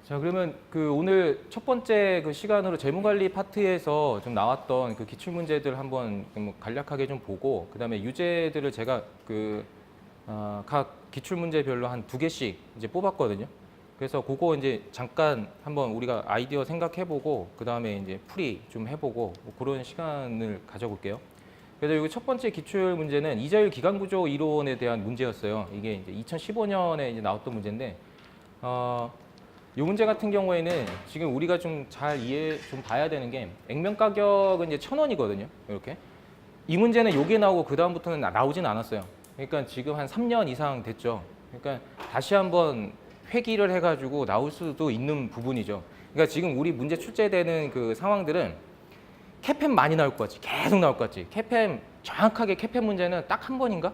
자, 그러면 그 오늘 첫 번째 그 시간으로 재무관리 파트에서 좀 나왔던 그 기출 문제들 한번 좀 간략하게 좀 보고, 그다음에 유제들을 제가 각 기출 문제별로 한 2개씩 이제 뽑았거든요. 그래서 그거 이제 잠깐 한번 우리가 아이디어 생각해보고, 그다음에 이제 풀이 좀 해보고 뭐 그런 시간을 가져볼게요. 그래서 여기 첫 번째 기출 문제는 이자율 기간구조 이론에 대한 문제였어요. 이게 이제 2015년에 이제 나왔던 문제인데, 이 문제 같은 경우에는 지금 우리가 좀 잘 좀 봐야 되는 게, 액면 가격은 이제 1,000원이거든요. 이렇게. 이 문제는 요게 나오고 그 다음부터는 나오진 않았어요. 그러니까 지금 한 3년 이상 됐죠. 그러니까 다시 한번 회귀를 해가지고 나올 수도 있는 부분이죠. 그러니까 지금 우리 문제 출제되는 그 상황들은 캐펜 많이 나올 것 같지, 계속 나올 것 같지. 캐펜 정확하게 캐펜 문제는 딱 한 번인가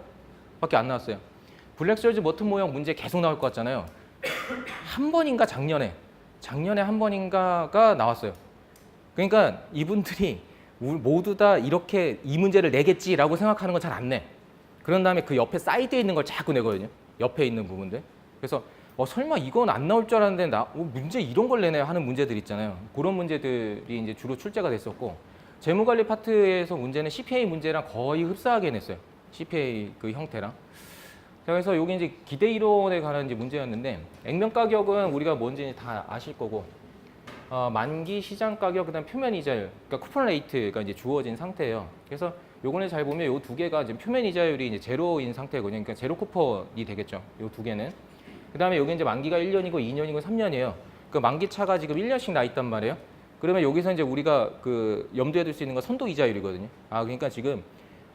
밖에 안 나왔어요. 블랙설즈 머튼 모형 문제 계속 나올 것 같잖아요. 한 번인가 작년에 한 번인가가 나왔어요. 그러니까 이분들이 모두 다 이렇게 이 문제를 내겠지라고 생각하는 건 잘 안 내. 그런 다음에 그 옆에 사이드에 있는 걸 자꾸 내거든요. 옆에 있는 부분들. 그래서 설마 이건 안 나올 줄 알았는데 문제 이런 걸 내네 하는 문제들 있잖아요. 그런 문제들이 이제 주로 출제가 됐었고, 재무관리 파트에서 문제는 CPA 문제랑 거의 흡사하게 냈어요. CPA 그 형태랑. 자, 그래서 여기 이제 기대 이론에 관한 이제 문제였는데, 액면 가격은 우리가 뭔지 다 아실 거고, 만기 시장 가격, 그다음 표면 이자율, 그러니까 쿠폰 레이트가 이제 주어진 상태예요. 그래서 요거는 잘 보면 요 2개가 지금 표면 이자율이 이제 제로인 상태거든요. 그러니까 제로 쿠폰이 되겠죠. 요 2개는. 그다음에 여기 이제 만기가 1년이고 2년이고 3년이에요. 그 만기 차가 지금 1년씩 나 있단 말이에요. 그러면 여기서 이제 우리가 그 염두에 둘 수 있는 건 선도 이자율이거든요. 그러니까 지금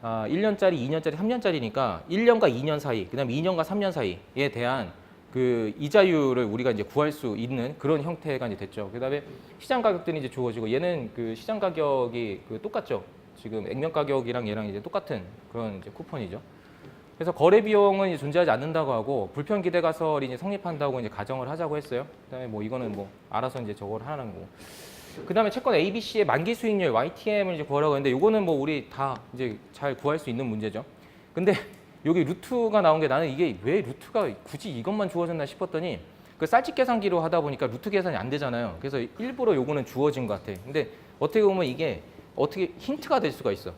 1년짜리, 2년짜리, 3년짜리니까 1년과 2년 사이, 그다음에 2년과 3년 사이에 대한 그 이자율을 우리가 이제 구할 수 있는 그런 형태가 이제 됐죠. 그다음에 시장 가격들이 이제 주어지고, 얘는 그 시장 가격이 그 똑같죠. 지금 액면 가격이랑 얘랑 이제 똑같은 그런 이제 쿠폰이죠. 그래서 거래 비용은 이제 존재하지 않는다고 하고, 불편 기대 가설이 이제 성립한다고 이제 가정을 하자고 했어요. 그다음에 뭐 이거는 뭐 알아서 이제 저걸 하는 거고. 그다음에 채권 ABC의 만기 수익률 YTM을 이제 구하라고 했는데, 요거는 뭐 우리 다 이제 잘 구할 수 있는 문제죠. 근데 여기 루트가 나온 게, 나는 이게 왜 루트가 굳이 이것만 주어졌나 싶었더니, 그 쌀집 계산기로 하다 보니까 루트 계산이 안 되잖아요. 그래서 일부러 요거는 주어진 것 같아. 근데 어떻게 보면 이게 어떻게 힌트가 될 수가 있어.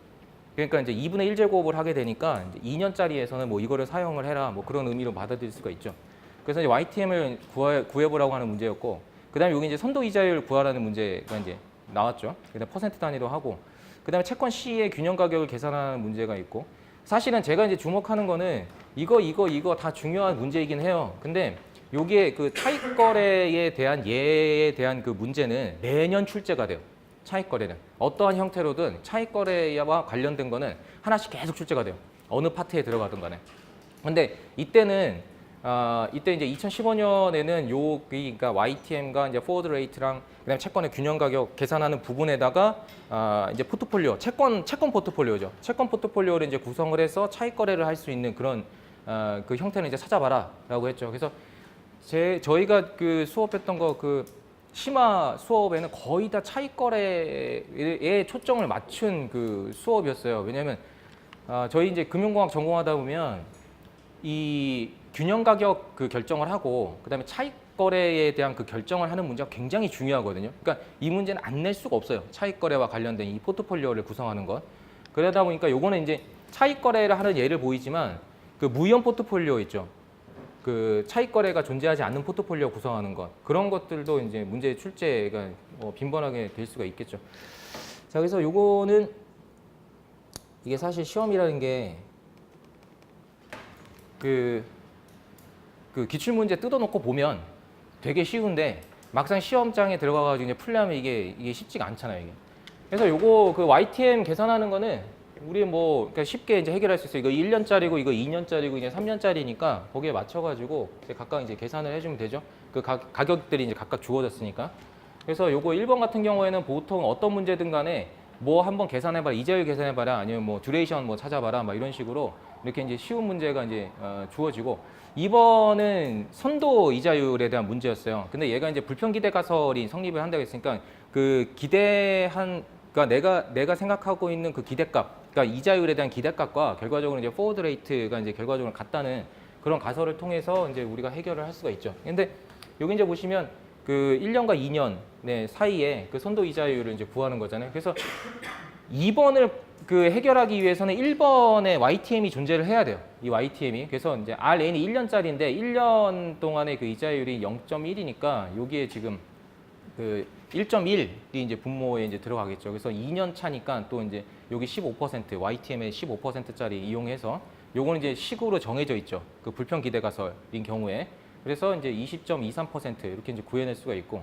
그러니까 이제 2분의 1제곱을 하게 되니까 이제 2년짜리에서는 뭐 이거를 사용을 해라, 뭐 그런 의미로 받아들일 수가 있죠. 그래서 이제 YTM을 구해보라고 하는 문제였고, 그다음에 여기 이제 선도 이자율 구하라는 문제가 이제 나왔죠. 그다음 퍼센트 단위로 하고, 그다음에 채권 C의 균형 가격을 계산하는 문제가 있고, 사실은 제가 이제 주목하는 거는 이거 다 중요한 문제이긴 해요. 근데 여기에 그 차익 거래에 대한 예에 대한 그 문제는 매년 출제가 돼요. 차익 거래는 어떠한 형태로든 차익 거래와 관련된 거는 하나씩 계속 출제가 돼요. 어느 파트에 들어가든 간에. 근데 이때는 이때 이제 2015년에는 그러니까 YTM과 이제 포워드 레이트랑 그다음에 채권의 균형 가격 계산하는 부분에다가 이제 포트폴리오, 채권 포트폴리오죠. 채권 포트폴리오를 이제 구성을 해서 차익 거래를 할 수 있는 그런 그 형태는 이제 찾아봐라라고 했죠. 그래서 저희가 그 수업했던 거 그 심화 수업에는 거의 다 차익 거래에 초점을 맞춘 그 수업이었어요. 왜냐하면 저희 이제 금융공학 전공하다 보면 이 균형 가격 그 결정을 하고, 그다음에 차익 거래에 대한 그 결정을 하는 문제가 굉장히 중요하거든요. 그러니까 이 문제는 안 낼 수가 없어요. 차익 거래와 관련된 이 포트폴리오를 구성하는 것. 그러다 보니까 요거는 이제 차익 거래를 하는 예를 보이지만, 그 무형 포트폴리오 있죠. 그 차익 거래가 존재하지 않는 포트폴리오 구성하는 것, 그런 것들도 이제 문제 출제가 빈번하게 될 수가 있겠죠. 자, 그래서 요거는 이게 사실 시험이라는 게 그 기출 문제 뜯어놓고 보면 되게 쉬운데, 막상 시험장에 들어가가지고 이제 풀려면 이게 쉽지가 않잖아요, 이게. 그래서 요거 그 YTM 계산하는 거는 우리 뭐 그러니까 쉽게 이제 해결할 수 있어요. 이거 1년짜리고 이거 2년짜리고 이제 3년짜리니까 거기에 맞춰가지고 이제 각각 이제 계산을 해주면 되죠. 그 가격들이 이제 각각 주어졌으니까. 그래서 요거 1번 같은 경우에는 보통 어떤 문제든 간에 뭐 한번 계산해봐라, 이자율 계산해봐라, 아니면 뭐 듀레이션 뭐 찾아봐라, 막 이런 식으로 이렇게 이제 쉬운 문제가 이제 주어지고, 2번은 선도 이자율에 대한 문제였어요. 근데 얘가 이제 불편 기대 가설이 성립을 한다고 했으니까, 그 그러니까 내가 생각하고 있는 그 기대값, 그러니까 이자율에 대한 기대값과 결과적으로 이제 포워드 레이트가 이제 결과적으로 같다는 그런 가설을 통해서 이제 우리가 해결을 할 수가 있죠. 근데 여기 이제 보시면 그 1년과 2년 사이에 그 선도 이자율을 이제 구하는 거잖아요. 그래서 2번을 그 해결하기 위해서는 1번에 YTM이 존재를 해야 돼요. 이 YTM이. 그래서 이제 RN이 1년짜리인데 1년 동안의 그 이자율이 0.1이니까 여기에 지금 그 1.1이 이제 분모에 이제 들어가겠죠. 그래서 2년 차니까 또 이제 여기 15% YTM의 15%짜리 이용해서 요거는 이제 식으로 정해져 있죠. 그 불평 기대가설인 경우에. 그래서 이제 20.23% 이렇게 이제 구해낼 수가 있고,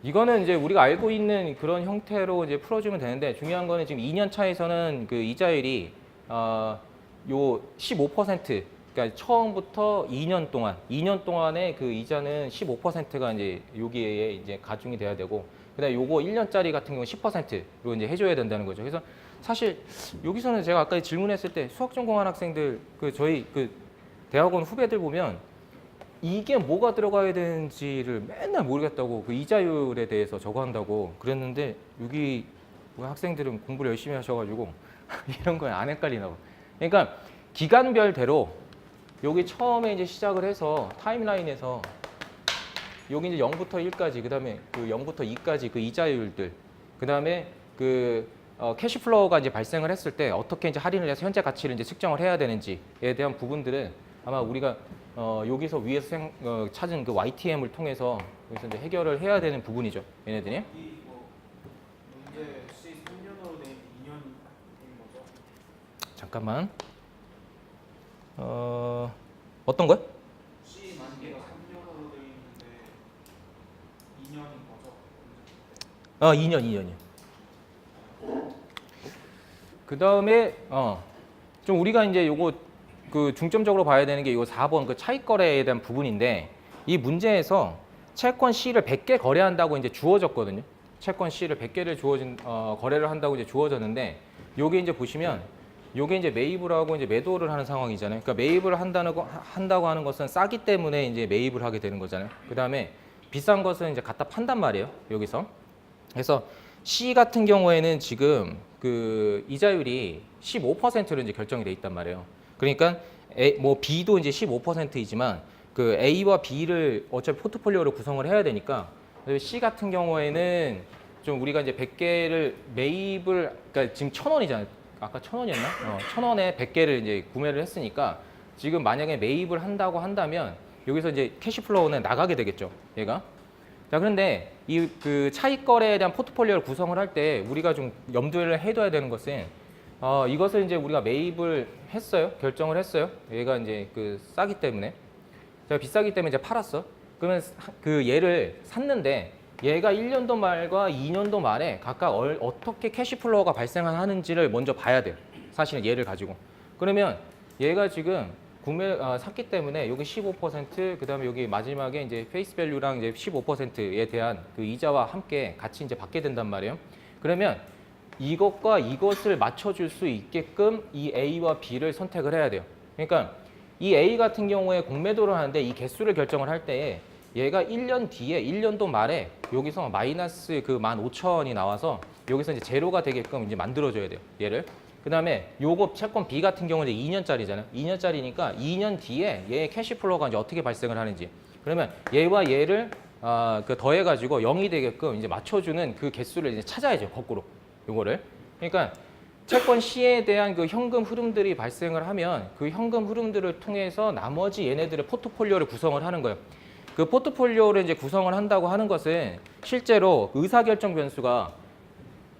이거는 이제 우리가 알고 있는 그런 형태로 이제 풀어주면 되는데, 중요한 거는 지금 2년 차에서는 그 이자율이 요 15%, 그러니까 처음부터 2년 동안의 그 이자는 15%가 이제 여기에 이제 가중이 돼야 되고, 그다음에 요거 1년짜리 같은 경우 10%로 이제 해줘야 된다는 거죠. 그래서 사실 여기서는 제가 아까 질문했을 때 수학 전공한 학생들 그 저희 그 대학원 후배들 보면 이게 뭐가 들어가야 되는지를 맨날 모르겠다고, 그 이자율에 대해서 저거 한다고 그랬는데, 여기 뭐 학생들은 공부를 열심히 하셔가지고 이런 거 안 헷갈리나 봐. 그러니까 기간별대로 여기 처음에 이제 시작을 해서 타임라인에서 여기 이제 0부터 1까지, 그 다음에 그 0부터 2까지 그 이자율들, 그 다음에 그 캐시플로우가 이제 발생을 했을 때 어떻게 이제 할인을 해서 현재 가치를 이제 측정을 해야 되는지에 대한 부분들은 아마 우리가 여기서 위에서 찾은 그 YTM을 통해서 여기서 이제 해결을 해야 되는 부분이죠, 얘네들이. 이 뭐 문제 C 3년으로 된 2년인 거죠? 잠깐만. 어떤 거요? C 만개가 3년으로 돼 있는데 2년인 거죠? 2년이요. 그 다음에 좀 우리가 이제 요거 그 중점적으로 봐야 되는 게 이거 4번 그 차익 거래에 대한 부분인데, 이 문제에서 채권 C를 100개 거래한다고 이제 주어졌거든요. 채권 C를 100개를 거래를 한다고 이제 주어졌는데, 요게 이제 보시면 요게 이제 매입을 하고 이제 매도를 하는 상황이잖아요. 그러니까 매입을 한다고 하는 것은 싸기 때문에 이제 매입을 하게 되는 거잖아요. 그 다음에 비싼 것은 이제 갖다 판단 말이에요, 여기서. 그래서 C 같은 경우에는 지금 그 이자율이 15%로 이제 결정이 돼 있단 말이에요. 그러니까 뭐 B도 이제 15%이지만 그 A와 B를 어차피 포트폴리오로 구성을 해야 되니까, C 같은 경우에는 좀 우리가 이제 100개를 매입을, 그러니까 지금 1,000원이잖아요. 아까 1,000원이었나? 1,000원에 100개를 이제 구매를 했으니까 지금 만약에 매입을 한다고 한다면 여기서 이제 캐시플로우는 나가게 되겠죠, 얘가. 자, 그런데 이 그 차익 거래에 대한 포트폴리오를 구성을 할 때 우리가 좀 염두를 해둬야 되는 것은 이것을 이제 우리가 매입을 했어요, 결정을 했어요. 얘가 이제 그 싸기 때문에, 제가 비싸기 때문에 이제 팔았어. 그러면 그 얘를 샀는데 얘가 1년도 말과 2년도 말에 각각 어떻게 캐시플로우가 발생하는지를 먼저 봐야 돼요, 사실은 얘를 가지고. 그러면 얘가 지금 샀기 때문에 여기 15%, 그 다음에 여기 마지막에 이제 페이스 밸류랑 이제 15%에 대한 그 이자와 함께 같이 이제 받게 된단 말이에요. 그러면 이것과 이것을 맞춰줄 수 있게끔 이 A와 B를 선택을 해야 돼요. 그러니까 이 A 같은 경우에 공매도를 하는데 이 개수를 결정을 할 때에 얘가 1년 뒤에 1년도 말에 여기서 마이너스 그 15,000원이 나와서 여기서 이제 제로가 되게끔 이제 만들어줘야 돼요, 얘를. 그 다음에 요거 채권 B 같은 경우는 이제 2년짜리잖아요. 2년짜리니까 2년 뒤에 얘의 캐시플로우가 이제 어떻게 발생을 하는지. 그러면 얘와 얘를 그 더해가지고 0이 되게끔 이제 맞춰주는 그 개수를 이제 찾아야죠, 거꾸로. 요거를. 그러니까 채권 C에 대한 그 현금 흐름들이 발생을 하면 그 현금 흐름들을 통해서 나머지 얘네들의 포트폴리오를 구성을 하는 거예요. 그 포트폴리오를 이제 구성을 한다고 하는 것은 실제로 의사결정 변수가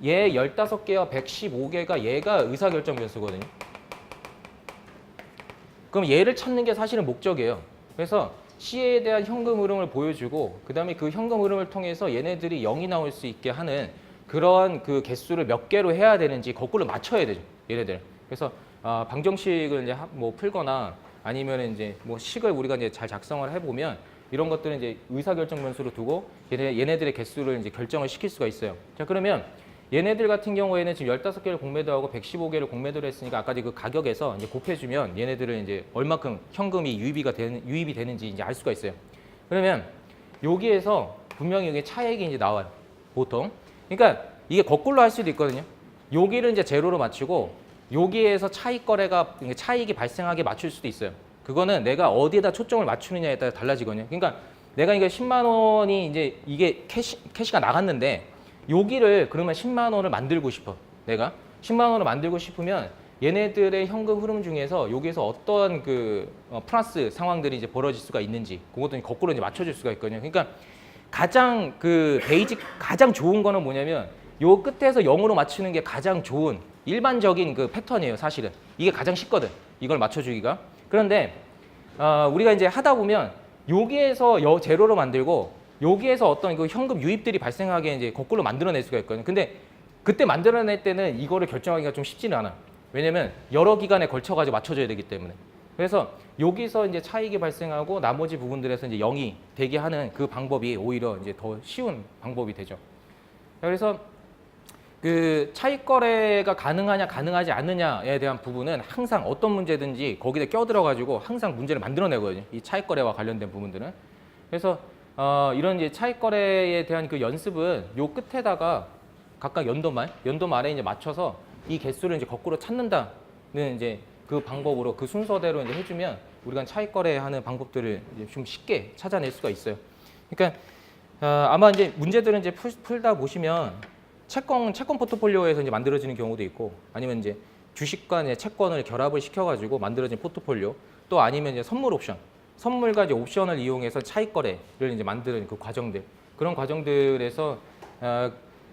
얘 15개와 115개가 얘가 의사결정 변수거든요. 그럼 얘를 찾는 게 사실은 목적이에요. 그래서 C에 대한 현금 흐름을 보여주고, 그 다음에 그 현금 흐름을 통해서 얘네들이 0이 나올 수 있게 하는 그러한 그 개수를 몇 개로 해야 되는지 거꾸로 맞춰야 되죠, 얘네들. 그래서 방정식을 이제 뭐 풀거나 아니면 이제 뭐 식을 우리가 이제 잘 작성을 해보면 이런 것들은 이제 의사결정 변수로 두고 얘네들의 개수를 이제 결정을 시킬 수가 있어요. 자, 그러면 얘네들 같은 경우에는 지금 15개를 공매도하고 115개를 공매도를 했으니까 아까 그 가격에서 이제 곱해주면 얘네들은 이제 얼마큼 현금이 유입이 되는지 이제 알 수가 있어요. 그러면 여기에서 분명히 여기 차액이 이제 나와요, 보통. 그러니까 이게 거꾸로 할 수도 있거든요. 여기를 이제 제로로 맞추고 여기에서 차익이 발생하게 맞출 수도 있어요. 그거는 내가 어디에다 초점을 맞추느냐에 따라 달라지거든요. 그러니까 내가 이거 10만 원이 이제 이게 캐시가 나갔는데 여기를 그러면 10만 원을 만들고 싶어. 내가 10만 원을 만들고 싶으면 얘네들의 현금 흐름 중에서 여기에서 어떤 그 플러스 상황들이 이제 벌어질 수가 있는지 그것도 거꾸로 이제 맞춰줄 수가 있거든요. 그러니까 가장 그 베이직 가장 좋은 거는 뭐냐면 요 끝에서 0으로 맞추는 게 가장 좋은 일반적인 그 패턴이에요. 사실은 이게 가장 쉽거든. 이걸 맞춰주기가. 그런데 우리가 이제 하다 보면 여기에서 제로로 만들고 여기에서 어떤 그 현금 유입들이 발생하게 이제 거꾸로 만들어낼 수가 있거든요. 근데 그때 만들어낼 때는 이거를 결정하기가 좀 쉽지는 않아. 왜냐면 여러 기간에 걸쳐가지고 맞춰줘야 되기 때문에. 그래서 여기서 이제 차익이 발생하고 나머지 부분들에서 이제 0이 되게 하는 그 방법이 오히려 이제 더 쉬운 방법이 되죠. 그래서 그 차익 거래가 가능하냐 가능하지 않느냐에 대한 부분은 항상 어떤 문제든지 거기에 껴들어 가지고 항상 문제를 만들어내거든요. 이 차익 거래와 관련된 부분들은. 그래서 이런 이제 차익 거래에 대한 그 연습은 요 끝에다가 각각 연도 말에 이제 맞춰서 이 개수를 이제 거꾸로 찾는다는 이제 그 방법으로 그 순서대로 이제 해주면 우리가 차익 거래하는 방법들을 이제 좀 쉽게 찾아낼 수가 있어요. 그러니까 아마 이제 문제들은 이제 풀다 보시면 채권 포트폴리오에서 이제 만들어지는 경우도 있고 아니면 이제 주식과 이제 채권을 결합을 시켜가지고 만들어진 포트폴리오 또 아니면 이제 선물 옵션, 선물과 이제 옵션을 이용해서 차익 거래를 이제 만드는 그 과정들 그런 과정들에서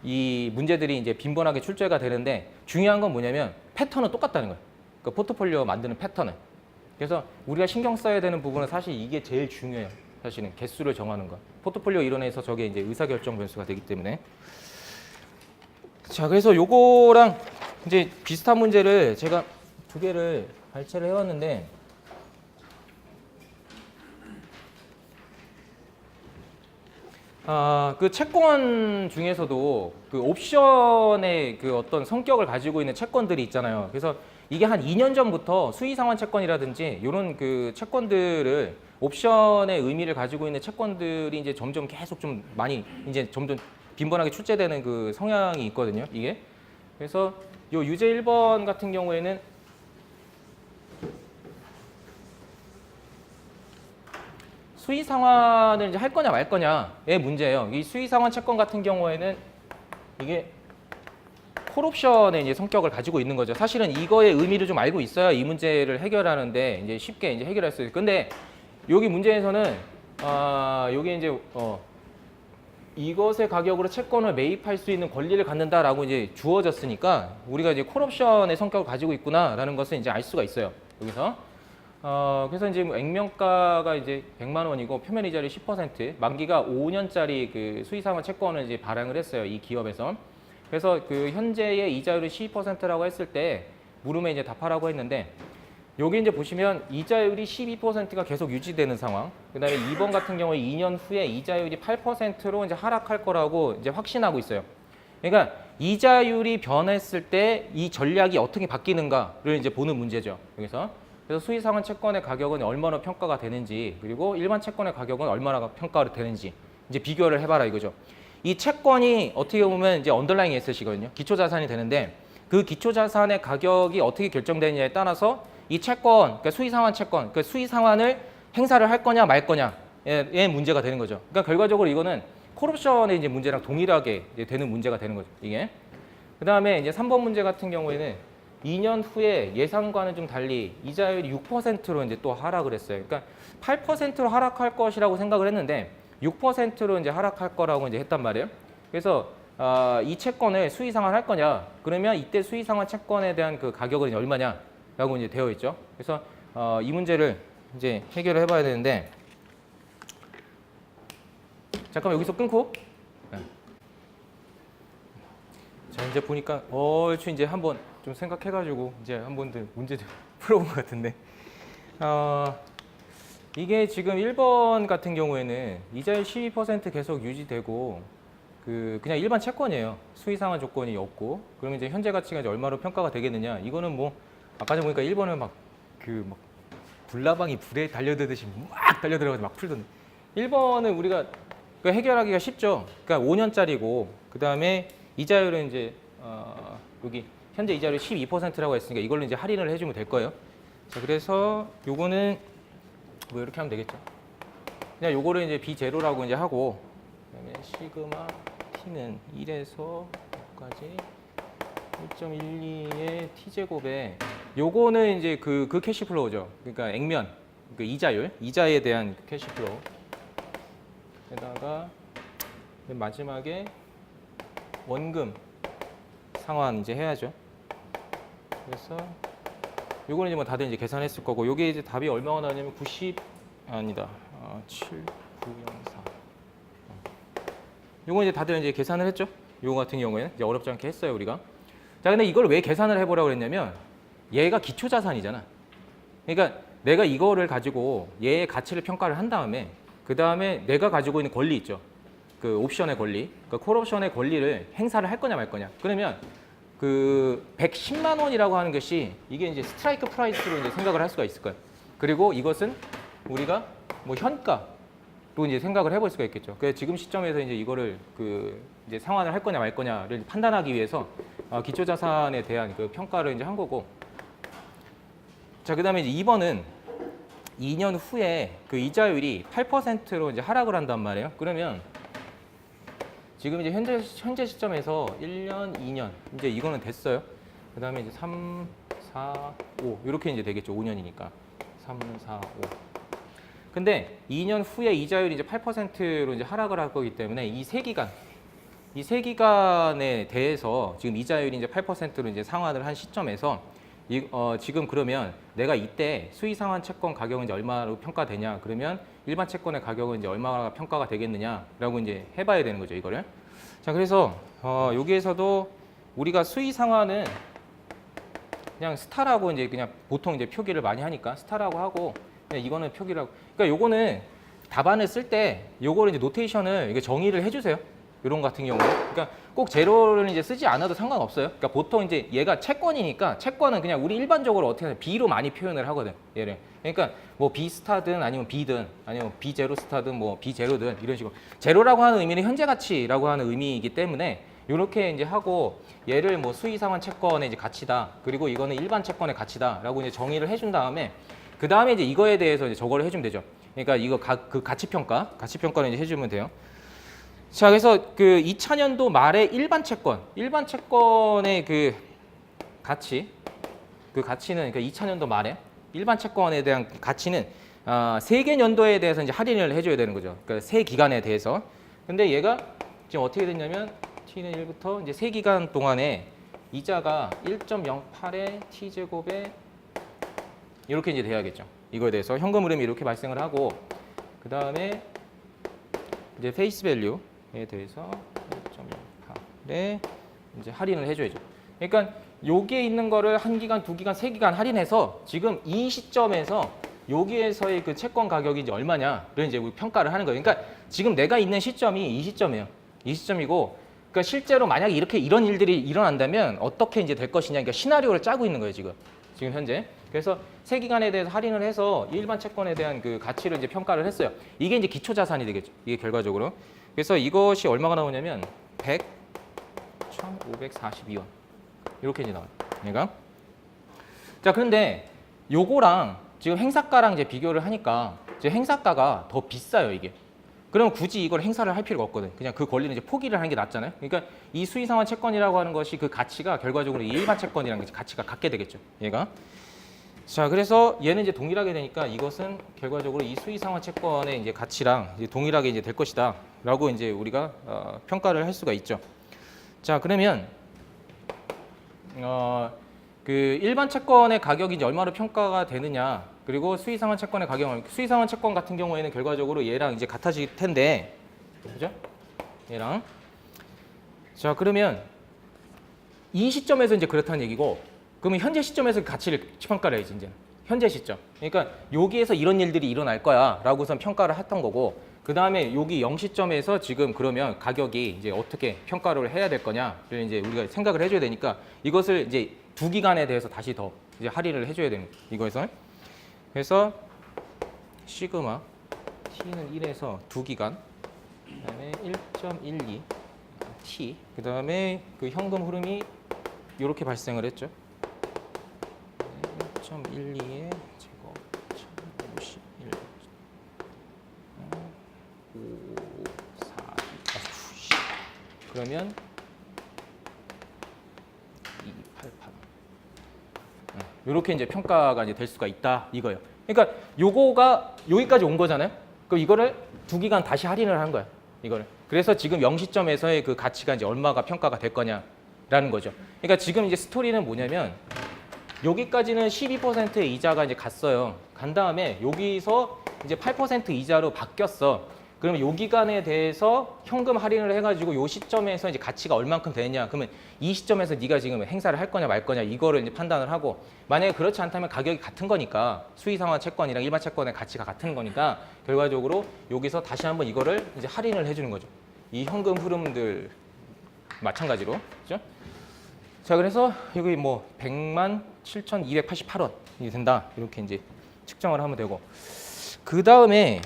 이 문제들이 이제 빈번하게 출제가 되는데 중요한 건 뭐냐면 패턴은 똑같다는 거예요. 그 포트폴리오 만드는 패턴은. 그래서 우리가 신경 써야 되는 부분은 사실 이게 제일 중요해요. 사실은 개수를 정하는 거. 포트폴리오 이론에서 저게 이제 의사결정 변수가 되기 때문에. 자, 그래서 요거랑 이제 비슷한 문제를 제가 두 개를 발췌를 해왔는데 그 채권 중에서도 그 옵션의 그 어떤 성격을 가지고 있는 채권들이 있잖아요. 그래서 이게 한 2년 전부터 수의상환 채권이라든지 이런 그 채권들을 옵션의 의미를 가지고 있는 채권들이 이제 점점 계속 좀 많이 이제 점점 빈번하게 출제되는 그 성향이 있거든요. 이게. 그래서 요 유제 1번 같은 경우에는 수의 상환을 이제 할 거냐 말 거냐의 문제예요. 이 수의 상환 채권 같은 경우에는 이게 콜옵션의 이제 성격을 가지고 있는 거죠. 사실은 이거의 의미를 좀 알고 있어야 이 문제를 해결하는데 이제 쉽게 이제 해결할 수 있어요. 근데 여기 문제에서는 여기 이제 이것의 가격으로 채권을 매입할 수 있는 권리를 갖는다라고 이제 주어졌으니까 우리가 이제 콜옵션의 성격을 가지고 있구나라는 것을 이제 알 수가 있어요. 여기서. 그래서 이제 액면가가 이제 100만 원이고 표면 이자율이 10%, 만기가 5년짜리 그 수의상환 채권을 이제 발행을 했어요. 이 기업에서. 그래서 그 현재의 이자율이 12%라고 했을 때 물음에 이제 답하라고 했는데 여기 이제 보시면 이자율이 12%가 계속 유지되는 상황. 그다음에 2번 같은 경우에 2년 후에 이자율이 8%로 이제 하락할 거라고 이제 확신하고 있어요. 그러니까 이자율이 변했을 때 이 전략이 어떻게 바뀌는가를 이제 보는 문제죠. 여기서. 그래서 수의상환 채권의 가격은 얼마나 평가가 되는지 그리고 일반 채권의 가격은 얼마나 평가가 되는지 이제 비교를 해봐라 이거죠. 이 채권이 어떻게 보면 이제 언더라잉 에셋이거든요. 기초자산이 되는데 그 기초자산의 가격이 어떻게 결정되느냐에 따라서 이 채권, 그러니까 수의상환 채권, 그러니까 수의상환을 행사를 할 거냐 말 거냐의 문제가 되는 거죠. 그러니까 결과적으로 이거는 콜옵션의 이제 문제랑 동일하게 이제 되는 문제가 되는 거죠. 이게. 그 다음에 이제 3번 문제 같은 경우에는 2년 후에 예상과는 좀 달리 이자율이 6%로 이제 또 하락을 했어요. 그러니까 8%로 하락할 것이라고 생각을 했는데 6%로 이제 하락할 거라고 이제 했단 말이에요. 그래서 이 채권을 수의상환 할 거냐? 그러면 이때 수의상환 채권에 대한 그 가격은 얼마냐라고 이제 되어 있죠. 그래서 이 문제를 이제 해결을 해봐야 되는데 잠깐만 여기서 끊고. 네. 자 이제 보니까 얼추 이제 한번 좀 생각해가지고 이제 한 번들 문제 좀 풀어본 것 같은데 이게 지금 1번 같은 경우에는 이자율 12% 계속 유지되고 그냥 일반 채권이에요. 수의상환 조건이 없고 그러면 이제 현재 가치가 이제 얼마로 평가가 되겠느냐 이거는 뭐 아까 전에 보니까 1번은 막 불나방이 불에 달려들듯이 막 달려들어가지고 막 풀던데 1번은 우리가 해결하기가 쉽죠. 그러니까 5년짜리고 그 다음에 이자율은 이제 여기 현재 이자율이 12%라고 했으니까 이걸로 이제 할인을 해주면 될 거예요. 자, 그래서 요거는 뭐 이렇게 하면 되겠죠. 그냥 요거를 이제 B0라고 이제 하고, 그다음에 시그마 T는 1에서 6까지 1.12의 T제곱에 요거는 이제 그 캐시플로우죠. 그러니까 액면, 그 이자율, 이자에 대한 캐시플로우. 게다가 마지막에 원금 상환 이제 해야죠. 그래서 요거는 이제 뭐 다들 이제 계산했을 거고, 요게 이제 답이 얼마가 나오냐면 7,904. 요거 이제 다들 이제 계산을 했죠. 요거 같은 경우에는 이제 어렵지 않게 했어요, 우리가. 자, 근데 이걸 왜 계산을 해보라고 그랬냐면 얘가 기초자산이잖아. 그러니까 내가 이거를 가지고 얘의 가치를 평가를 한 다음에 그 다음에 내가 가지고 있는 권리 있죠. 그 옵션의 권리, 그러니까 콜옵션의 권리를 행사를 할 거냐 말 거냐. 그러면 그 110만 원이라고 하는 것이 이게 이제 스트라이크 프라이스로 이제 생각을 할 수가 있을 거예요. 그리고 이것은 우리가 뭐 현가로 이제 생각을 해볼 수가 있겠죠. 그래서 지금 시점에서 이제 이거를 그 이제 상환을 할 거냐 말 거냐를 판단하기 위해서 기초자산에 대한 그 평가를 이제 한 거고. 자, 그다음에 이제 2번은 2년 후에 그 이자율이 8%로 이제 하락을 한단 말이에요. 그러면 지금 이제 현재 시점에서 1년, 2년 이제 이거는 됐어요. 그다음에 이제 3, 4, 5 이렇게 이제 되겠죠. 5년이니까 3, 4, 5. 근데 2년 후에 이자율이 이제 8%로 이제 하락을 할 거기 때문에 이 세 기간에 대해서 지금 이자율이 이제 8%로 이제 상환을 한 시점에서 지금 그러면 내가 이때 수의상환 채권 가격은 이제 얼마로 평가되냐? 그러면 일반 채권의 가격은 이제 얼마가 평가가 되겠느냐라고 이제 해봐야 되는 거죠, 이거를. 자, 그래서 여기에서도 우리가 수의상환은 그냥 스타라고 이제 그냥 보통 이제 표기를 많이 하니까 스타라고 하고, 그냥 이거는 표기라고. 그러니까 요거는 답안을 쓸 때 요거를 이제 노테이션을 이게 정의를 해주세요. 이런 같은 경우, 그러니까 꼭 제로를 이제 쓰지 않아도 상관없어요. 그러니까 보통 이제 얘가 채권이니까 채권은 그냥 우리 일반적으로 어떻게 하냐 B로 많이 표현을 하거든. 얘를. 그러니까 뭐 B 스타든 아니면 B든 아니면 B 제로 스타든 뭐 B 제로든 이런 식으로. 제로라고 하는 의미는 현재 가치라고 하는 의미이기 때문에 이렇게 이제 하고 얘를 뭐 수의상환 채권의 이제 가치다. 그리고 이거는 일반 채권의 가치다라고 이제 정의를 해준 다음에 그 다음에 이제 이거에 대해서 이제 저거를 해주면 되죠. 그러니까 이거 그 가치평가를 이제 해주면 돼요. 자, 그래서 그 2000년도 말에 일반 채권의 그 가치는 그러니까 2000년도 말에 일반 채권에 대한 가치는 세 개 년도에 대해서 이제 할인을 해줘야 되는 거죠. 그러니까 세 기간에 대해서. 근데 얘가 지금 어떻게 됐냐면 T는 1부터 이제 세 기간 동안에 이자가 1.08의 T 제곱에 이렇게 이제 돼야겠죠. 이거에 대해서 현금 흐름이 이렇게 발생을 하고 그 다음에 이제 페이스 밸류에 대해서 1.08에 이제 할인을 해줘야죠. 그러니까 여기에 있는 거를 한 기간, 두 기간, 세 기간 할인해서 지금 이 시점에서 여기에서의 그 채권 가격이 이제 얼마냐를 이제 평가를 하는 거예요. 그러니까 지금 내가 있는 시점이 이 시점이에요. 이 시점이고, 그러니까 실제로 만약에 이런 일들이 일어난다면 어떻게 이제 될 것이냐, 그러니까 시나리오를 짜고 있는 거예요, 지금 현재. 그래서 세 기간에 대해서 할인을 해서 일반 채권에 대한 그 가치를 이제 평가를 했어요. 이게 이제 기초 자산이 되겠죠. 이게 결과적으로. 그래서 이것이 얼마가 나오냐면 1,542원. 이렇게 이제 나와요. 얘가. 자, 그런데 요거랑 지금 행사가랑 이제 비교를 하니까 이제 행사가가 더 비싸요, 이게. 그러면 굳이 이걸 행사를 할 필요가 없거든. 그냥 그 권리는 이제 포기를 하는 게 낫잖아요. 그러니까 이 수의상환 채권이라고 하는 것이 그 가치가 결과적으로 일반 채권이랑 가치가 같게 되겠죠. 얘가. 자, 그래서 얘는 이제 동일하게 되니까 이것은 결과적으로 이 수의상환 채권의 이제 가치랑 이제 동일하게 이제 될 것이다라고 이제 우리가 평가를 할 수가 있죠. 자, 그러면 그 일반 채권의 가격이 이제 얼마로 평가가 되느냐, 그리고 수의상환 채권의 가격은 수의상환 채권 같은 경우에는 결과적으로 얘랑 이제 같아질 텐데, 그죠? 얘랑. 자, 그러면 이 시점에서 이제 그렇다는 얘기고, 그러면 현재 시점에서 가치를 평가를 해야지, 이제. 현재 시점. 그러니까 여기에서 이런 일들이 일어날 거야 라고 우선 평가를 했던 거고, 그 다음에 여기 0시점에서 지금 그러면 가격이 이제 어떻게 평가를 해야 될 거냐를 이제 우리가 생각을 해줘야 되니까 이것을 이제 두 기간에 대해서 다시 더 이제 할인을 해줘야 되는 이거에서. 그래서 시그마 T는 1에서 두 기간, 그다음에 1.12 T, 그다음에 그 현금 흐름이 이렇게 발생을 했죠. 1.12의 제곱 1051 그러면 288. 이렇게 이제 평가가 이제 될 수가 있다 이거예요. 그러니까 요거가 여기까지 온 거잖아요. 그럼 이거를 2기간 다시 할인을 한 거야. 이거를. 그래서 지금 0시점에서의 그 가치가 이제 얼마가 평가가 될 거냐라는 거죠. 그러니까 지금 이제 스토리는 뭐냐면 여기까지는 12%의 이자가 이제 갔어요. 간 다음에 여기서 이제 8% 이자로 바뀌었어. 그러면 요 기간에 대해서 현금 할인을 해가지고 요 시점에서 이제 가치가 얼만큼 되느냐. 그러면 이 시점에서 네가 지금 행사를 할 거냐 말 거냐 이거를 이제 판단을 하고 만약에 그렇지 않다면 가격이 같은 거니까 수의상환 채권이랑 일반 채권의 가치가 같은 거니까 결과적으로 여기서 다시 한번 이거를 이제 할인을 해주는 거죠. 이 현금 흐름들 마찬가지로. 그죠? 자, 그래서 여기 뭐 1,007,288원이 된다. 이렇게 이제 측정을 하면 되고. 그 다음에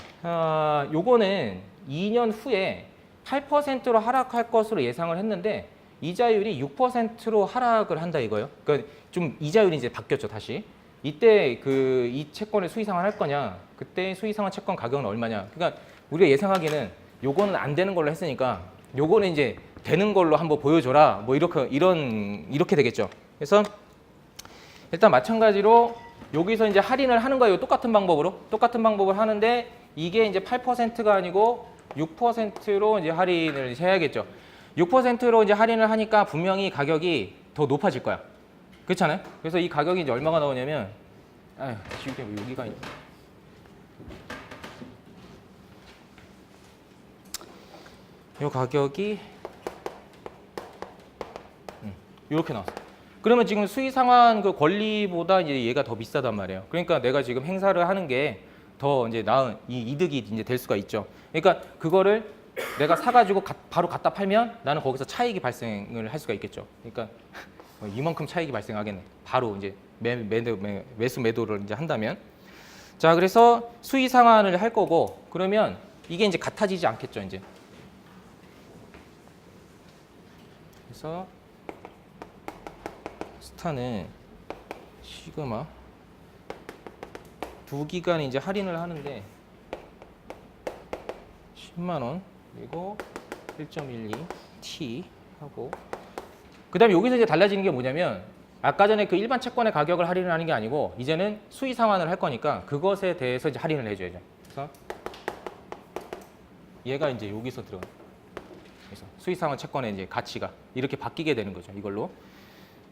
요거는 2년 후에 8%로 하락할 것으로 예상을 했는데 이자율이 6%로 하락을 한다 이거예요. 그러니까 좀 이자율이 이제 바뀌었죠 다시. 이때 그 이 채권을 수의상환 할 거냐, 그때 수의상환 채권 가격은 얼마냐. 그러니까 우리가 예상하기는 요거는 안 되는 걸로 했으니까 요거는 이제 되는 걸로 한번 보여줘라. 뭐 이렇게 되겠죠. 그래서 일단 마찬가지로 여기서 이제 할인을 하는 거예요. 똑같은 방법을 하는데 이게 이제 8%가 아니고 6%로 이제 할인을 해야겠죠. 6%로 이제 할인을 하니까 분명히 가격이 더 높아질 거야. 그렇잖아요? 그래서 이 가격이 이제 얼마가 나오냐면, 지우개 뭐 여기가 있네. 이 가격이 이렇게 나왔어. 그러면 지금 수의상환 그 권리보다 이제 얘가 더 비싸단 말이에요. 그러니까 내가 지금 행사를 하는 게 더 이제 나은 이 이득이 이제 될 수가 있죠. 그러니까 그거를 내가 사가지고 바로 갖다 팔면 나는 거기서 차익이 발생을 할 수가 있겠죠. 그러니까 이만큼 차익이 발생하겠네. 바로 이제 매수 매도를 이제 한다면. 자, 그래서 수의상환을 할 거고 그러면 이게 이제 같아지지 않겠죠, 이제. 그래서 스타는 시그마 2기간 이제 할인을 하는데 10만 원 그리고 1.12T 하고 그다음에 여기서 이제 달라지는 게 뭐냐면 아까 전에 그 일반 채권의 가격을 할인을 하는 게 아니고 이제는 수의 상환을 할 거니까 그것에 대해서 이제 할인을 해줘야죠. 그래서 얘가 이제 여기서 들어가. 그래서 수의 상환 채권의 이제 가치가 이렇게 바뀌게 되는 거죠. 이걸로.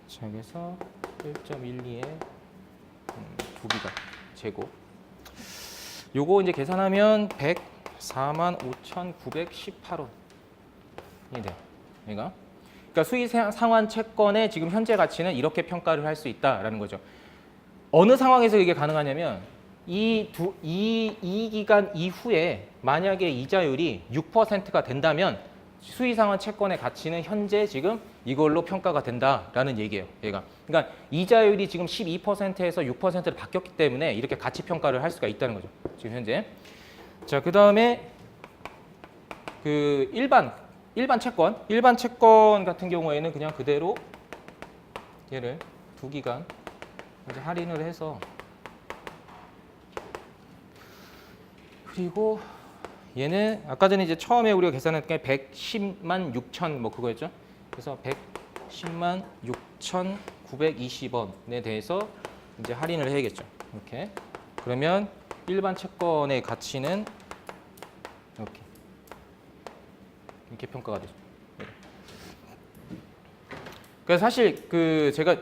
자, 그래서 1.12에 2기간 제곱. 요거 이제 계산하면 145,918원이 돼요. 얘가. 그러니까 수의 상환 채권의 지금 현재 가치는 이렇게 평가를 할 수 있다라는 거죠. 어느 상황에서 이게 가능하냐면 이 기간 이후에 만약에 이자율이 6%가 된다면 수의 상환 채권의 가치는 현재 지금 이걸로 평가가 된다라는 얘기예요. 얘가. 그러니까 이자율이 지금 12%에서 6%로 바뀌었기 때문에 이렇게 가치 평가를 할 수가 있다는 거죠. 지금 현재. 자, 그다음에 그 일반 채권 같은 경우에는 그냥 그대로 얘를 2기간 이제 할인을 해서 그리고 얘는 아까 전에 이제 처음에 우리가 계산했던 게 110만 6천 뭐 그거였죠. 그래서 110만 6,920원에 대해서 이제 할인을 해야겠죠. 이렇게. 그러면 일반 채권의 가치는 이렇게 평가가 되죠. 그래서 사실 그 제가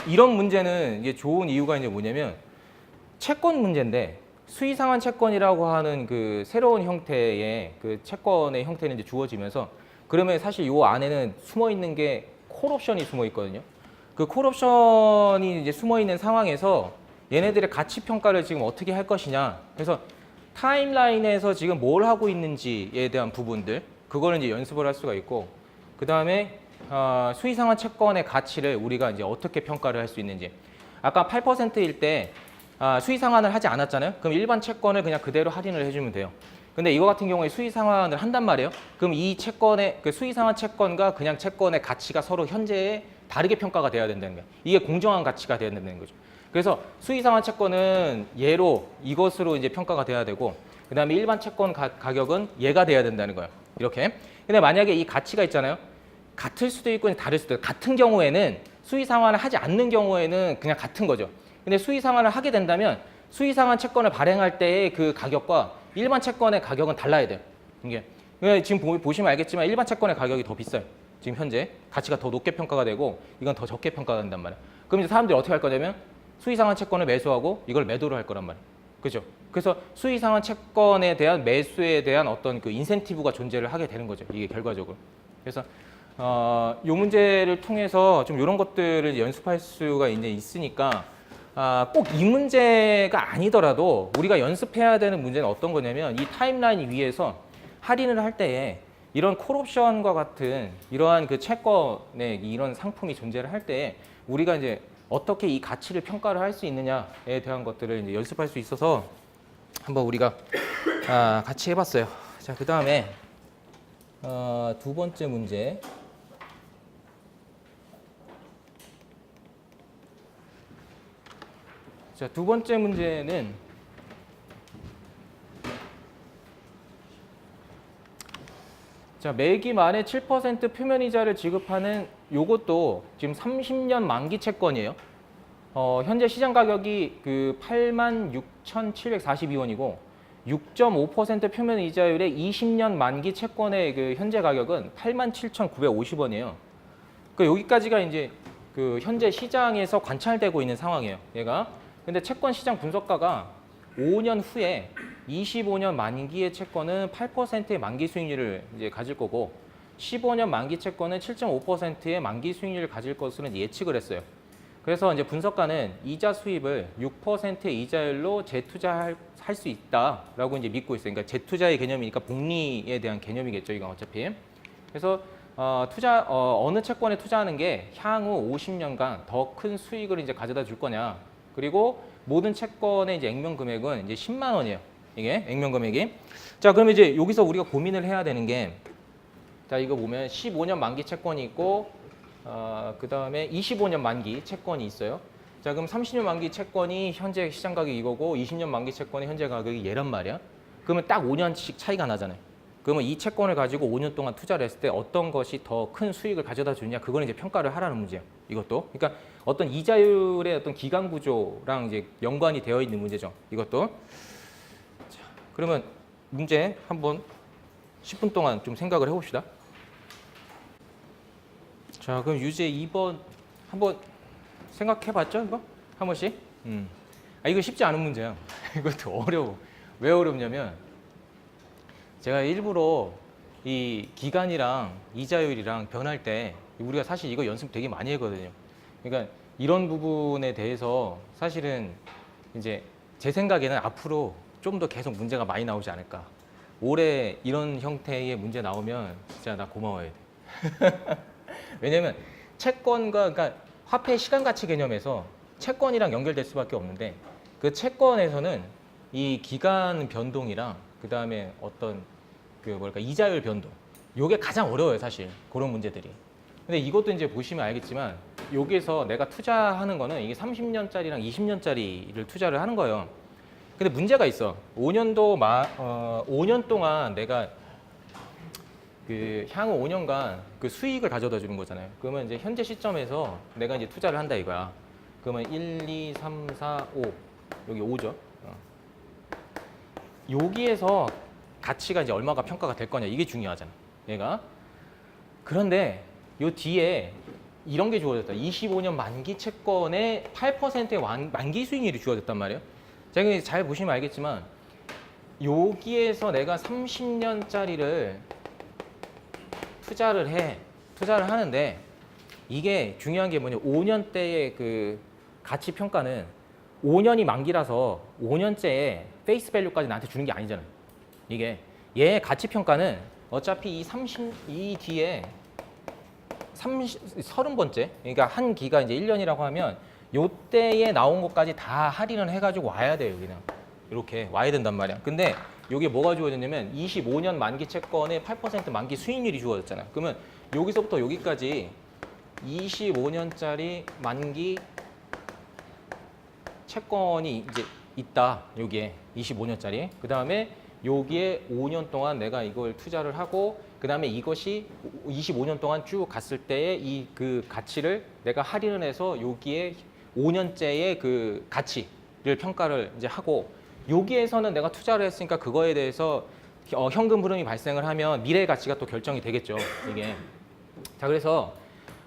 이런 문제는 이게 좋은 이유가 이제 뭐냐면 채권 문제인데 수의상환 채권이라고 하는 그 새로운 형태의 그 채권의 형태는 이제 주어지면서 그러면 사실 이 안에는 숨어 있는 게 콜옵션이 숨어 있거든요. 그 콜옵션이 이제 숨어 있는 상황에서 얘네들의 가치 평가를 지금 어떻게 할 것이냐. 그래서 타임라인에서 지금 뭘 하고 있는지에 대한 부분들 그거를 이제 연습을 할 수가 있고 그 다음에 수의상환 채권의 가치를 우리가 이제 어떻게 평가를 할 수 있는지. 아까 8%일 때 수의상환을 하지 않았잖아요. 그럼 일반 채권을 그냥 그대로 할인을 해주면 돼요. 근데 이거 같은 경우에 수의상환을 한단 말이에요. 그럼 이 채권의 그 수의상환 채권과 그냥 채권의 가치가 서로 현재에 다르게 평가가 돼야 된다는 거예요. 이게 공정한 가치가 돼야 된다는 거죠. 그래서 수의상환 채권은 얘로 이것으로 이제 평가가 돼야 되고 그다음에 일반 채권 가격은 얘가 돼야 된다는 거예요. 이렇게. 근데 만약에 이 가치가 있잖아요. 같을 수도 있고 다를 수도 있고 같은 경우에는 수의 상환을 하지 않는 경우에는 그냥 같은 거죠. 근데 수의 상환을 하게 된다면 수의 상환 채권을 발행할 때의 그 가격과 일반 채권의 가격은 달라야 돼요. 이게 지금 보시면 알겠지만 일반 채권의 가격이 더 비싸요. 지금 현재 가치가 더 높게 평가가 되고 이건 더 적게 평가가 된단 말이에요. 그럼 이제 사람들이 어떻게 할 거냐면 수의 상환 채권을 매수하고 이걸 매도를 할 거란 말이에요. 그죠? 그래서 수의 상환 채권에 대한 매수에 대한 어떤 그 인센티브가 존재를 하게 되는 거죠. 이게 결과적으로. 그래서 이 문제를 통해서 좀 이런 것들을 연습할 수가 이제 있으니까 꼭 이 문제가 아니더라도 우리가 연습해야 되는 문제는 어떤 거냐면 이 타임라인 위에서 할인을 할 때에 이런 콜옵션과 같은 이러한 그 채권의 이런 상품이 존재를 할 때에 우리가 이제 어떻게 이 가치를 평가를 할 수 있느냐에 대한 것들을 이제 연습할 수 있어서 한번 우리가 같이 해봤어요. 자, 그 다음에 두 번째 문제. 자, 두 번째 문제는 자, 매기 만에 7% 표면 이자를 지급하는 요것도 지금 30년 만기 채권이에요. 현재 시장 가격이 그 86,742원이고 6.5% 표면 이자율의 20년 만기 채권의 그 현재 가격은 87,950원이에요. 그 여기까지가 이제 그 현재 시장에서 관찰되고 있는 상황이에요. 얘가. 근데 채권 시장 분석가가 5년 후에 25년 만기의 채권은 8%의 만기 수익률을 이제 가질 거고 15년 만기 채권은 7.5%의 만기 수익률을 가질 것으로 예측을 했어요. 그래서 이제 분석가는 이자 수입을 6%의 이자율로 재투자할 수 있다라고 이제 믿고 있어요. 그러니까 재투자의 개념이니까 복리에 대한 개념이겠죠, 이건 어차피. 그래서 어느 채권에 투자하는 게 향후 50년간 더 큰 수익을 이제 가져다 줄 거냐. 그리고 모든 채권의 이제 액면 금액은 이제 10만 원이에요. 이게 액면 금액이. 자, 그러면 이제 여기서 우리가 고민을 해야 되는 게, 자, 이거 보면 15년 만기 채권이 있고, 그 다음에 25년 만기 채권이 있어요. 자, 그럼 30년 만기 채권이 현재 시장 가격이 이거고, 20년 만기 채권의 현재 가격이 얘란 말이야. 그러면 딱 5년씩 차이가 나잖아요. 그러면 이 채권을 가지고 5년 동안 투자를 했을 때 어떤 것이 더 큰 수익을 가져다 주느냐, 그거는 이제 평가를 하라는 문제예요. 이것도. 그러니까 어떤 이자율의 어떤 기간 구조랑 이제 연관이 되어 있는 문제죠. 이것도. 자, 그러면 문제 한번 10분 동안 좀 생각을 해봅시다. 자, 그럼 유제 2번 한번 생각해봤죠, 이거? 한 번씩? 이거 쉽지 않은 문제야. 이것도 어려워. 왜 어렵냐면 제가 일부러 이 기간이랑 이자율이랑 변할 때 우리가 사실 이거 연습 되게 많이 했거든요. 그러니까 이런 부분에 대해서 사실은 이제 제 생각에는 앞으로 좀 더 계속 문제가 많이 나오지 않을까. 올해 이런 형태의 문제 나오면 진짜 나 고마워야 돼. 왜냐면 채권과 그러니까 화폐 시간 가치 개념에서 채권이랑 연결될 수밖에 없는데 그 채권에서는 이 기간 변동이랑 그 다음에 어떤 그 뭐랄까 이자율 변동 요게 가장 어려워요, 사실. 그런 문제들이. 근데 이것도 이제 보시면 알겠지만 여기서 내가 투자하는 거는 이게 30년짜리랑 20년짜리를 투자를 하는 거예요. 근데 문제가 있어. 5년 동안 내가 그 향후 5년간 그 수익을 가져다 주는 거잖아요. 그러면 이제 현재 시점에서 내가 이제 투자를 한다 이거야. 그러면 1, 2, 3, 4, 5 여기 5죠. 여기에서 가치가 이제 얼마가 평가가 될 거냐 이게 중요하잖아. 얘가. 그런데 요 뒤에 이런 게 주어졌다. 25년 만기 채권의 8%의 만기 수익률이 주어졌단 말이에요. 제가 잘 보시면 알겠지만 여기에서 내가 30년짜리를 투자를 하는데 이게 중요한 게 뭐냐 5년대의 그 가치 평가는 5년이 만기라서 5년째에 페이스 밸류까지 나한테 주는 게 아니잖아요. 이게 얘의 가치 평가는 어차피 이 뒤에 30번째 그러니까 한 기가 이제 1년이라고 하면 요때에 나온 것까지 다 할인을 해가지고 와야 돼요. 그냥 이렇게 와야 된단 말이야. 근데 여기에 뭐가 주어졌냐면 25년 만기 채권의 8% 만기 수익률이 주어졌잖아요. 그러면 여기서부터 여기까지 25년짜리 만기 채권이 이제 있다. 여기에 25년짜리. 그 다음에 여기에 5년 동안 내가 이걸 투자를 하고 그 다음에 이것이 25년 동안 쭉 갔을 때의 이 그 가치를 내가 할인을 해서 여기에 5년째의 그 가치를 평가를 이제 하고 여기에서는 내가 투자를 했으니까 그거에 대해서 현금 흐름이 발생을 하면 미래 가치가 또 결정이 되겠죠. 이게. 자, 그래서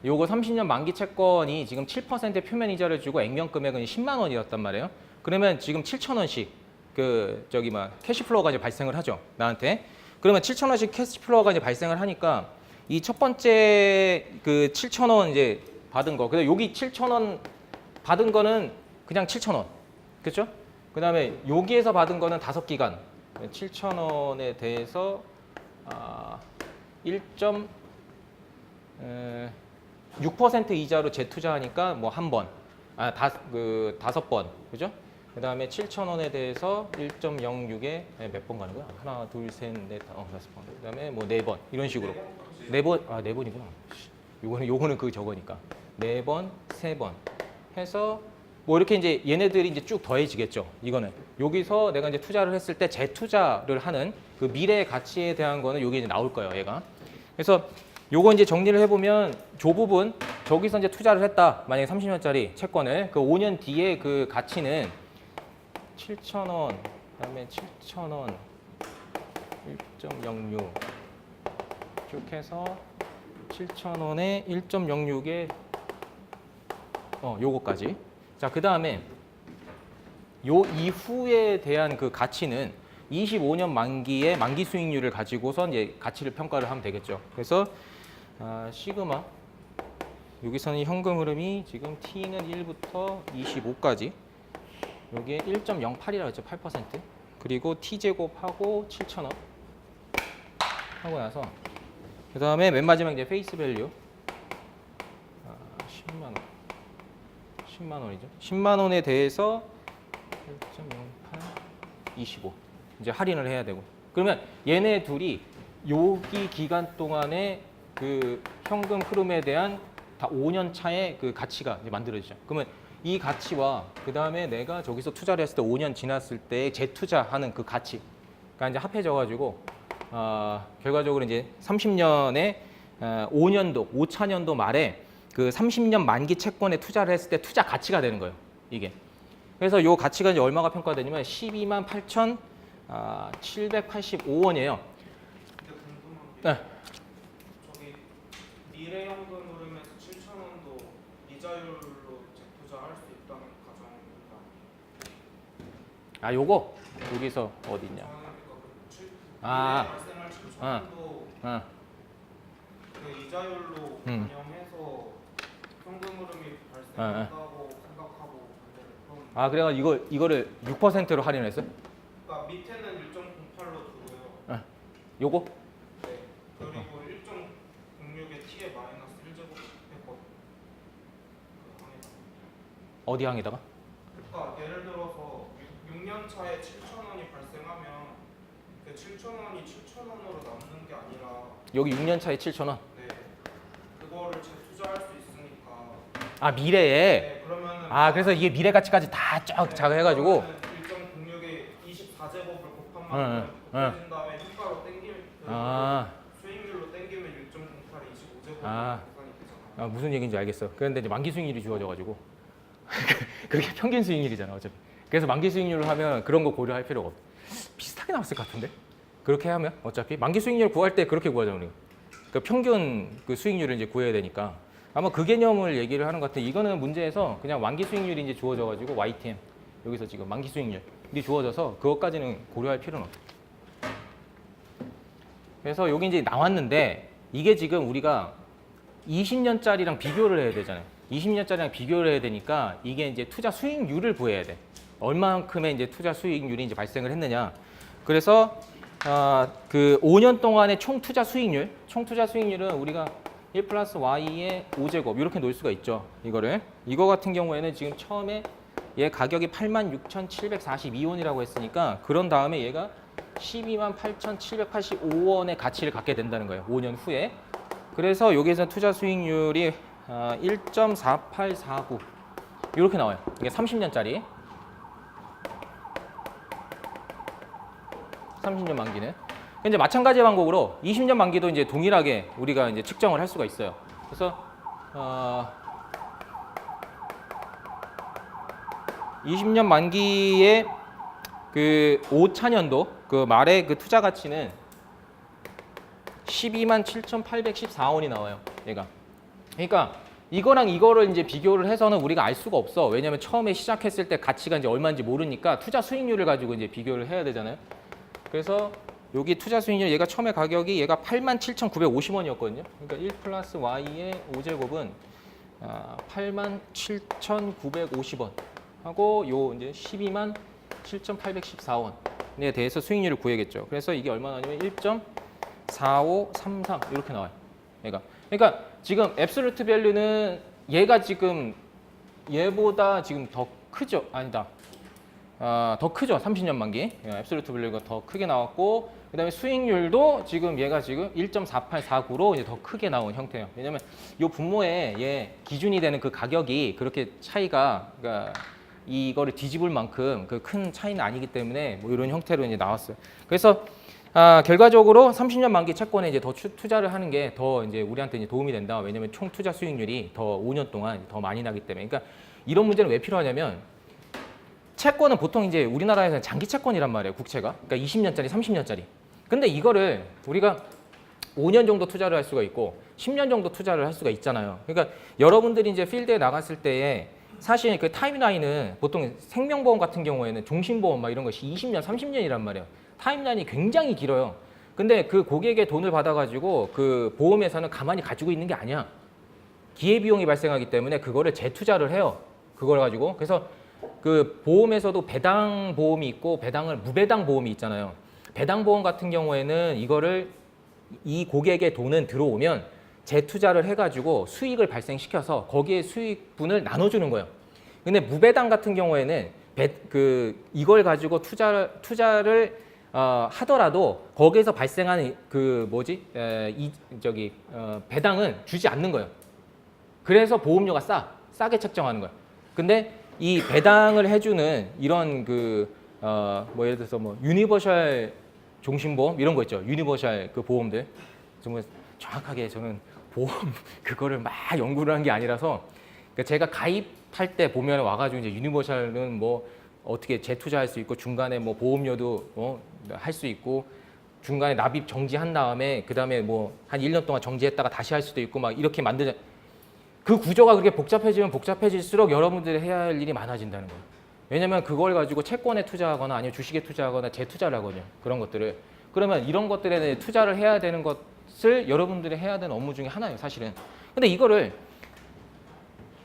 요거 30년 만기 채권이 지금 7% 표면 이자를 주고 액면 금액은 10만 원이었단 말이에요. 그러면 지금 7천 원씩 그 저기 캐시플로우가 이제 발생을 하죠. 나한테. 그러면 7천 원씩 캐시플로우가 이제 발생을 하니까 이 첫 번째 그 7천 원 이제 받은 거. 근데 여기 7천 원 받은 거는 그냥 7천 원. 그렇죠? 그다음에 여기에서 받은 거는 5기간. 7천 원에 대해서 1.6% 이자로 재투자하니까 뭐 한 번, 5번, 그죠? 그 다음에 7,000원에 대해서 1.06에 몇 번 가는 거야? 하나, 둘, 셋, 넷, 5번. 그 다음에 뭐 4번 이런 식으로. 4번, 4번이구나. 요거는 그 저거니까. 4번, 3번 해서 뭐 이렇게 이제 얘네들이 이제 쭉 더해지겠죠. 이거는 여기서 내가 이제 투자를 했을 때 재투자를 하는 그 미래 가치에 대한 거는 여기 이제 나올 거예요, 얘가. 그래서 요거 이제 정리를 해보면 저 부분 저기서 이제 투자를 했다. 만약에 30년짜리 채권을 그 5년 뒤에 그 가치는 7,000원, 그다음에 7,000원, 1.06 쭉 해서 7,000원에 1.06에 요거까지. 자, 그다음에 요 이후에 대한 그 가치는 25년 만기의 만기 수익률을 가지고선 이제 가치를 평가를 하면 되겠죠. 그래서 시그마 여기서는 현금 흐름이 지금 T는 1부터 25까지 여기에 1.08이라고 했죠. 8%. 그리고 T제곱하고 7,000원 하고 나서 그 다음에 맨 마지막 이제 페이스 밸류 10만 원. 10만 원이죠. 10만 원에 대해서 1.08, 25 이제 할인을 해야 되고. 그러면 얘네 둘이 여기 기간 동안에 그 현금 흐름에 대한 다 5년 차의 그 가치가 이제 만들어지죠. 그러면 이 가치와 그 다음에 내가 저기서 투자를 했을 때 5년 지났을 때 재투자하는 그 가치가 이제 합해져가지고 결과적으로 이제 30년에 5년도, 5차년도 말에 그 30년 만기 채권에 투자를 했을 때 투자 가치가 되는 거예요. 이게. 그래서 요 가치가 이제 얼마가 평가되냐면 12만 8,785원이에요. 근데 궁금한 게 네. 저기 미래연금 흐름에서 7,000원도 이자율로 재투자할 수 있다는 가정입니다. 요거 여기서 어디 있냐? 저는 그러니까 아. 미래에 발생할 7,000원도 그 이자율로 반영해서 현금 흐름이 발생한다고 생각하고 그럼 그래가 이거를 6%로 할인했어요? 그러니까 밑에는 1.08로 두고요. 요거? 네. 그리고 1.06의 t에 마이너스 1제곱 했거든요. 그 항에다. 어디 항에다가? 그러니까 예를 들어서 6년 차에 7,000원이 발생하면 그 7,000원이 7,000원으로 남는 게 아니라 여기 6년 차에 7,000원. 네. 그거를 재투자할 수 있으니까. 미래에. 네. 그러면은 그래서 이게 미래 가치까지 다 쫙 작업해가지고. 1.06에 24제곱을 곱한 응, 만큼 응. 곱해진 다음에 효과로 땡기면 수익률로 땡기면 6.08에 25제곱 계산이 되잖아요. 무슨 얘기인지 알겠어. 그런데 이제 만기 수익률이 주어져가지고 그게 평균 수익률이잖아 어차피. 그래서 만기 수익률을 하면 그런 거 고려할 필요가 없어. 비슷하게 나왔을 것 같은데? 그렇게 하면 어차피 만기 수익률 구할 때 그렇게 구하자 우리. 그 평균 그 수익률을 이제 구해야 되니까 아마 그 개념을 얘기를 하는 것 같아. 이거는 문제에서 그냥 만기 수익률이 이제 주어져가지고 YTM 여기서 지금 만기 수익률이 주어져서 그것까지는 고려할 필요는 없어. 그래서 여기 이제 나왔는데 이게 지금 우리가 20년짜리랑 비교를 해야 되잖아요. 20년짜리랑 비교를 해야 되니까 이게 이제 투자 수익률을 구해야 돼. 얼마만큼의 이제 투자 수익률이 이제 발생을 했느냐. 그래서 그 5년 동안의 총 투자 수익률은 우리가 1 플러스 y의 5제곱 이렇게 놓을 수가 있죠. 이거 같은 경우에는 지금 처음에 얘 가격이 86,742원이라고 했으니까 그런 다음에 얘가 128,785원의 가치를 갖게 된다는 거예요. 5년 후에. 그래서 여기에서 투자 수익률이 1.4849 이렇게 나와요. 이게 30년짜리. 30년 만기는. 이제 마찬가지 방법으로 20년 만기도 이제 동일하게 우리가 이제 측정을 할 수가 있어요. 그래서 20년 만기의 그 5차년도 그 말의 그 투자 가치는 12만 7,814원이 나와요. 얘가. 그러니까 이거랑 이거를 이제 비교를 해서는 우리가 알 수가 없어. 왜냐면 처음에 시작했을 때 가치가 이제 얼마인지 모르니까 투자 수익률을 가지고 이제 비교를 해야 되잖아요. 그래서 여기 투자 수익률 얘가 처음에 가격이 얘가 87,950원이었거든요. 그러니까 1 플러스 y의 5제곱은 87,950원 하고 요 이제 12만 7,814원에 대해서 수익률을 구해야겠죠. 그래서 이게 얼마 나냐면 1.4533 이렇게 나와요. 얘가. 그러니까 지금 앱솔루트 밸류는 얘가 지금 얘보다 지금 더 크죠? 아니다. 더 크죠. 30년 만기. 앱솔루트 밸류가 더 크게 나왔고 그다음에 수익률도 지금 얘가 지금 1.4849로 이제 더 크게 나온 형태예요. 왜냐면 요 분모에 얘 기준이 되는 그 가격이 그렇게 차이가 그러니까 이거를 뒤집을 만큼 그 큰 차이는 아니기 때문에 뭐 이런 형태로 이제 나왔어요. 그래서 결과적으로 30년 만기 채권에 이제 더 투자를 하는 게 더 이제 우리한테 이제 도움이 된다. 왜냐면 총 투자 수익률이 더 5년 동안 더 많이 나기 때문에. 그러니까 이런 문제는 왜 필요하냐면 채권은 보통 이제 우리나라에서는 장기 채권이란 말이에요. 국채가. 그러니까 20년짜리, 30년짜리. 근데 이거를 우리가 5년 정도 투자를 할 수가 있고 10년 정도 투자를 할 수가 있잖아요. 그러니까 여러분들이 이제 필드에 나갔을 때에 사실 그 타임라인은 보통 생명보험 같은 경우에는 종신보험 막 이런 것이 20년, 30년이란 말이에요. 타임라인이 굉장히 길어요. 근데 그 고객의 돈을 받아가지고 그 보험회사는 가만히 가지고 있는 게 아니야. 기회비용이 발생하기 때문에 그거를 재투자를 해요. 그걸 가지고. 그래서 그 보험에서도 배당 보험이 있고 배당을 무배당 보험이 있잖아요. 배당 보험 같은 경우에는 이거를 이 고객의 돈은 들어오면 재투자를 해가지고 수익을 발생시켜서 거기에 수익분을 나눠주는 거예요. 근데 무배당 같은 경우에는 이걸 가지고 투자를 하더라도 거기에서 발생하는 배당은 주지 않는 거예요. 그래서 보험료가 싸게 책정하는 거예요. 근데 이 배당을 해주는 이런 예를 들어서 뭐 유니버셜 종신보험 이런 거 있죠. 유니버셜 그 보험들. 정말 정확하게 저는 보험 그거를 막 연구를 한 게 아니라서 그러니까 제가 가입할 때 보면 와가지고 이제 유니버셜은 뭐 어떻게 재투자할 수 있고 중간에 뭐 보험료도 할 수 있고 중간에 납입 정지한 다음에 그 다음에 뭐 한 1년 동안 정지했다가 다시 할 수도 있고 막 이렇게 만들자. 그 구조가 그렇게 복잡해지면 복잡해질수록 여러분들이 해야 할 일이 많아진다는 거예요. 왜냐면 그걸 가지고 채권에 투자하거나 아니면 주식에 투자하거나 재투자를 하거든요. 그런 것들을. 그러면 이런 것들에 대해 투자를 해야 되는 것을 여러분들이 해야 되는 업무 중에 하나예요, 사실은. 근데 이거를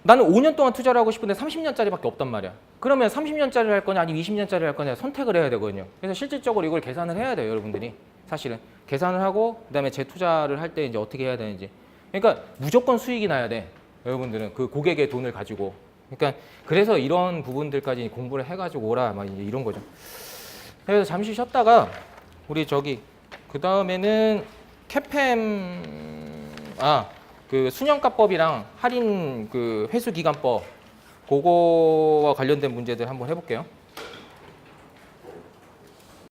나는 5년 동안 투자를 하고 싶은데 30년짜리밖에 없단 말이야. 그러면 30년짜리를 할 거냐 아니면 20년짜리를 할 거냐 선택을 해야 되거든요. 그래서 실질적으로 이걸 계산을 해야 돼요, 여러분들이. 사실은. 계산을 하고 그다음에 재투자를 할 때 이제 어떻게 해야 되는지. 그러니까 무조건 수익이 나야 돼. 여러분들은 그 고객의 돈을 가지고. 그러니까 그래서 이런 부분들까지 공부를 해가지고 오라 막 이제 이런 거죠. 그래서 잠시 쉬었다가 우리 그 다음에는 그 순형가법이랑 할인 그 회수기간법 그거와 관련된 문제들 한번 해볼게요.